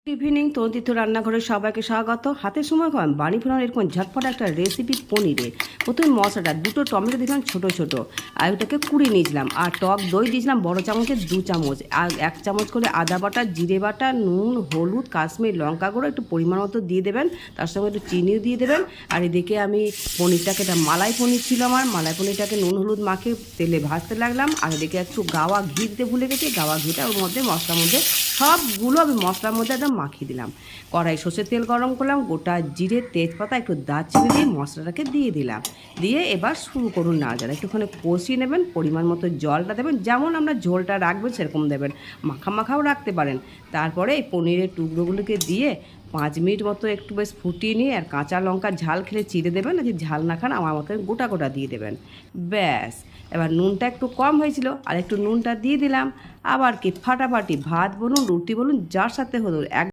Evening তন্ত্রিত রান্নাঘরে সবাইকে স্বাগত। হাতে সময় কম বাড়ি ফেরানোর এরকম ঝটপট একটা রেসিপি পনিরের। প্রথমে মশলাটা দুটো টমেটো দিয়েছিলাম ছোটো ছোটো, আর ওটাকে কুড়িয়ে নিয়েছিলাম। আর টক দই দিয়েছিলাম বড় চামচের 2 চামচ, আর 1 চামচ করে আদা বাটা, জিরে বাটা, নুন, হলুদ, কাশ্মীর লঙ্কা গুঁড়ো একটু পরিমাণ মতো দিয়ে দেবেন। তার সঙ্গে একটু চিনিও দিয়ে দেবেন। আর এদিকে আমি পনিরটাকে, এটা মালাই পনির ছিল আমার, মালাই পনিরটাকে নুন হলুদ মাখিয়ে তেলে ভাজতে লাগলাম। আর এদিকে একটু গাওয়া ঘি দিতে ভুলে গেছি, গাওয়া ঘিটা ওর মধ্যে মশলার মধ্যে সবগুলো আমি মশলার মধ্যে একদম মাখিয়ে দিলাম। কড়াই সর্ষের তেল গরম করলাম, গোটা জিরে, তেজপাতা, একটু দারচিনি দিয়ে মশলাটাকে দিয়ে দিলাম। দিয়ে এবার শুরু করুন নাড়াচাড়া, একটুখানি কষিয়ে নেবেন। পরিমাণ মতো জলটা দেবেন, যেমন আমরা ঝোলটা রাখবেন সেরকম দেবেন, মাখা মাখাও রাখতে পারেন। তারপরে এই পনিরের টুকরোগুলোকে দিয়ে 5 মিনিট মতো একটু বেশ ফুটিয়ে নিয়ে, আর কাঁচা লঙ্কা ঝাল খেলে চিড়ে দেবেন, যদি ঝাল না খান আমার মতো গোটা গোটা দিয়ে দেবেন। ব্যাস, এবার নুনটা একটু কম হয়েছিল, আর একটু নুনটা দিয়ে দিলাম। আবার কি ফাটাফাটি ভাত বলুন, রুটি বলুন, যার সাথে হলো